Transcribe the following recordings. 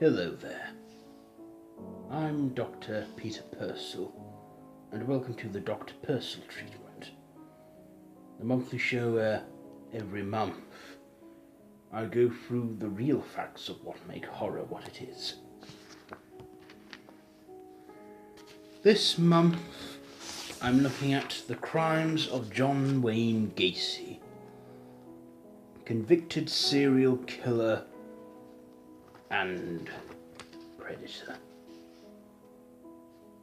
Hello there. I'm Dr. Peter Persil, and welcome to the Dr. Persil treatment. The monthly show where every month I go through the real facts of what make horror what it is. This month I'm looking at the crimes of John Wayne Gacy, convicted serial killer and predator.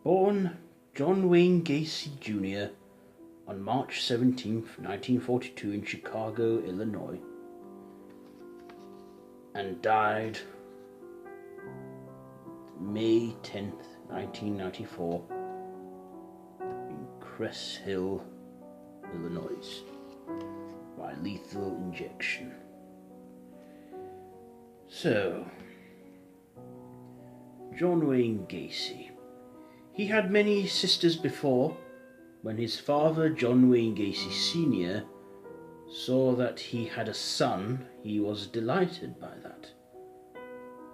Born John Wayne Gacy Jr. on March 17, 1942 in Chicago, Illinois, and died May 10, 1994 in Cress Hill, Illinois, by lethal injection. So, John Wayne Gacy. He had many sisters before. When his father, John Wayne Gacy Sr., saw that he had a son, he was delighted by that.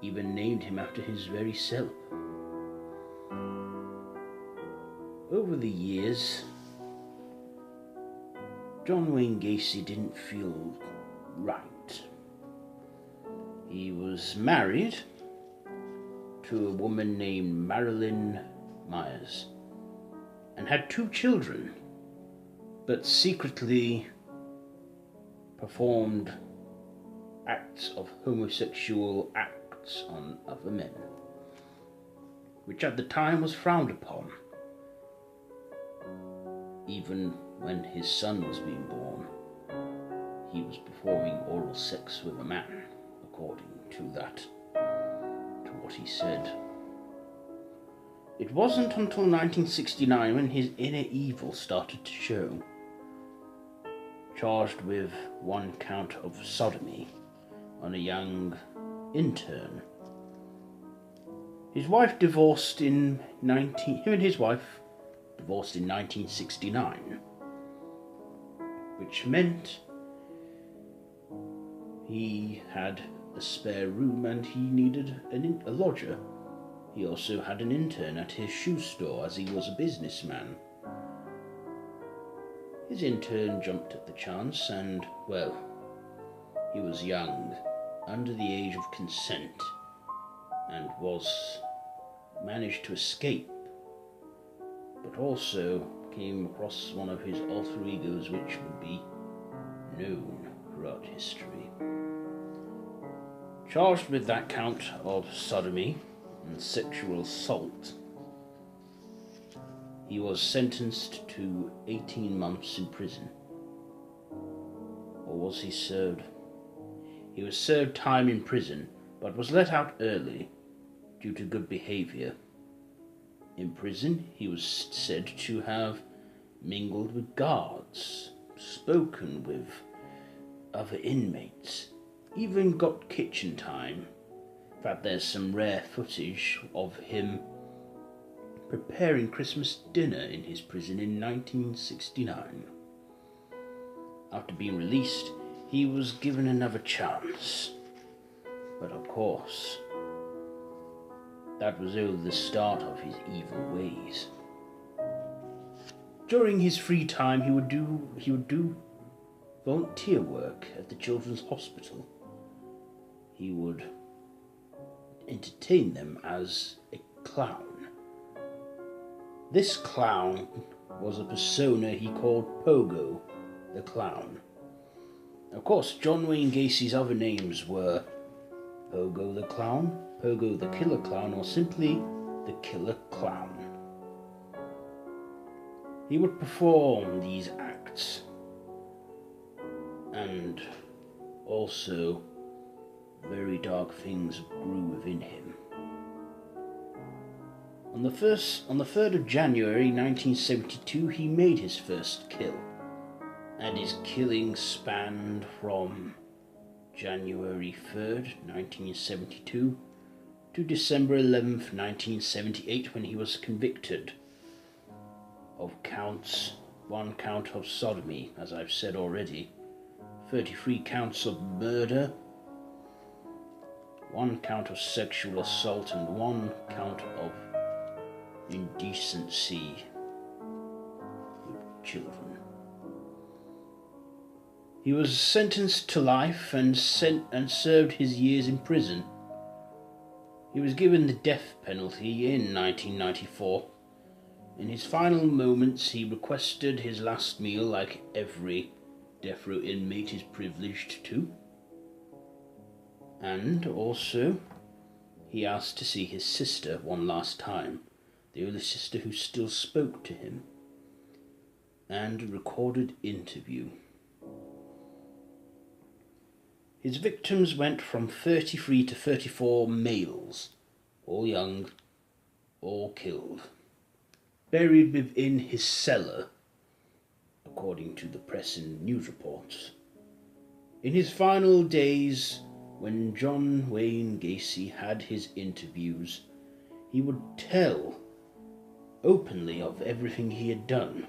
Even named him after his very self. Over the years, John Wayne Gacy didn't feel right. He was married to a woman named Marilyn Myers and had 2 children, but secretly performed acts of homosexual acts on other men, which at the time was frowned upon. Even when his son was being born, he was performing oral sex with a man, according to what he said. It wasn't until 1969 when his inner evil started to show. Charged with 1 count of sodomy on a young intern. Him and his wife divorced in 1969, which meant he had a spare room and he needed a lodger. He also had an intern at his shoe store, as he was a businessman. His intern jumped at the chance and, well, he was young, under the age of consent, and managed to escape, but also came across one of his alter egos which would be known throughout history. Charged with that count of sodomy and sexual assault, he was sentenced to 18 months in prison. Or was he served? He was served time in prison, but was let out early due to good behavior. In prison, he was said to have mingled with guards, spoken with other inmates, even got kitchen time. In fact, there's some rare footage of him preparing Christmas dinner in his prison in 1969. After being released, he was given another chance. But of course, that was only the start of his evil ways. During his free time, he would do volunteer work at the children's hospital. He would entertain them as a clown. This clown was a persona he called Pogo The Clown. Of course, John Wayne Gacy's other names were Pogo the Clown, Pogo the Killer Clown, or simply the Killer Clown. He would perform these acts, and also very dark things grew within him. On the 3rd of January 1972, he made his first kill, and his killing spanned from January 3rd, 1972 to December 11th, 1978, when he was convicted of 1 count of sodomy, as I've said already, 33 counts of murder, 1 count of sexual assault and 1 count of indecency with children. He was sentenced to life and served his years in prison. He was given the death penalty in 1994. In his final moments, he requested his last meal like every death row inmate is privileged to. And also, he asked to see his sister one last time, the only sister who still spoke to him, and a recorded interview. His victims went from 33 to 34 males, all young, all killed, buried within his cellar, according to the press and news reports. In his final days, when John Wayne Gacy had his interviews, he would tell openly of everything he had done,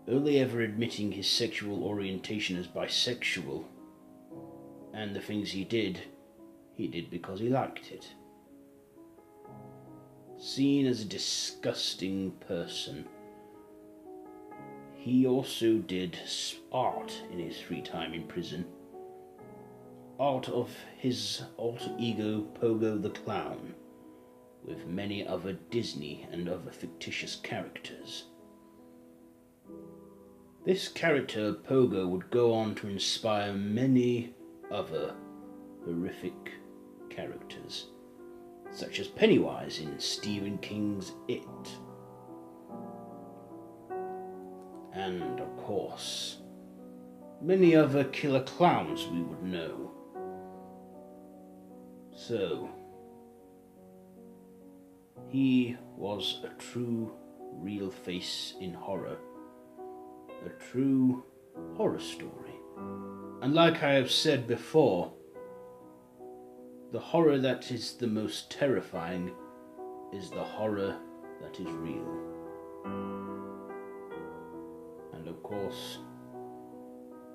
only ever admitting his sexual orientation as bisexual, and the things he did because he liked it. Seen as a disgusting person, he also did art in his free time in prison. Art of his alter ego Pogo the Clown, with many other Disney and other fictitious characters. This character, Pogo, would go on to inspire many other horrific characters, such as Pennywise in Stephen King's It. And, of course, many other killer clowns we would know. So, he was a true, real face in horror. A true horror story. And like I have said before, the horror that is the most terrifying is the horror that is real. And of course,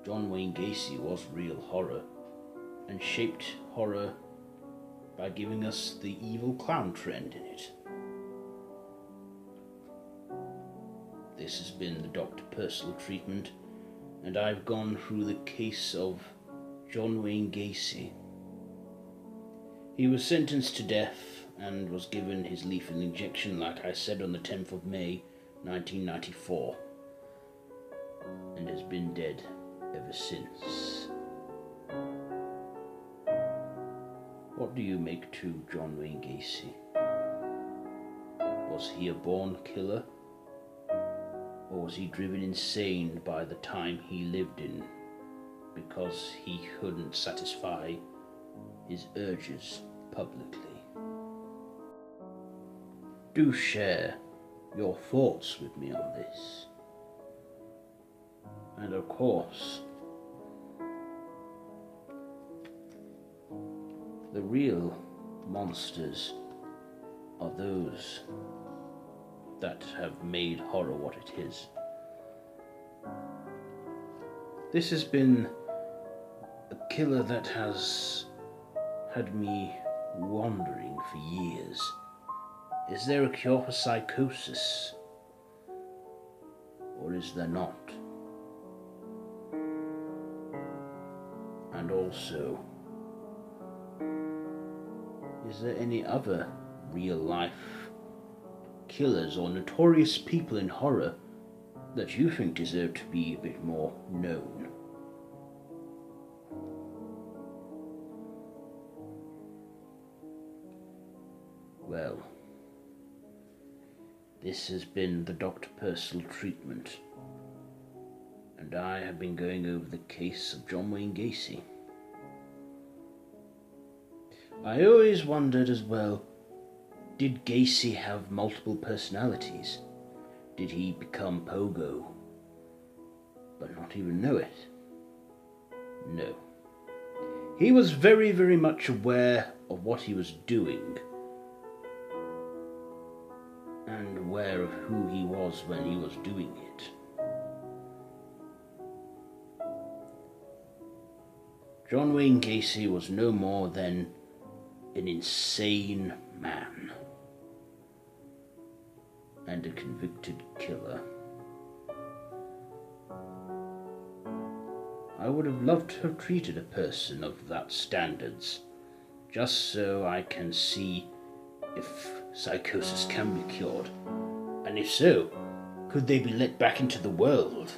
John Wayne Gacy was real horror, and shaped horror by giving us the evil clown trend in it. This has been the Dr. Persil treatment, and I've gone through the case of John Wayne Gacy. He was sentenced to death and was given his lethal injection, like I said, on the 10th of May 1994, and has been dead ever since. What do you make to John Wayne Gacy? Was he a born killer? Or was he driven insane by the time he lived in because he couldn't satisfy his urges publicly? Do share your thoughts with me on this. And of course, the real monsters are those that have made horror what it is. This has been a killer that has had me wondering for years. Is there a cure for psychosis? Or is there not? And also, is there any other real life killers or notorious people in horror that you think deserve to be a bit more known? Well, this has been the Dr. Persil treatment, and I have been going over the case of John Wayne Gacy. I always wondered as well, did Gacy have multiple personalities? Did he become Pogo, but not even know it? No. He was very, very much aware of what he was doing, and aware of who he was when he was doing it. John Wayne Gacy was no more than an insane man and a convicted killer. I would have loved to have treated a person of that standards, just so I can see if psychosis can be cured, and if so, could they be let back into the world?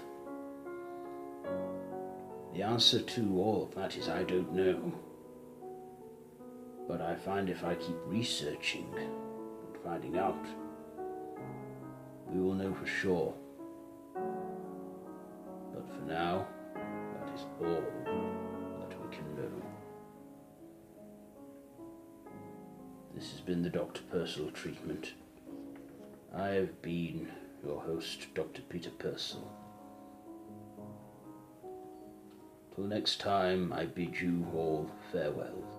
The answer to all of that is I don't know. But I find if I keep researching and finding out, we will know for sure. But for now, that is all that we can know. This has been the Dr. Persil treatment. I have been your host, Dr. Peter Persil. Till next time, I bid you all farewell.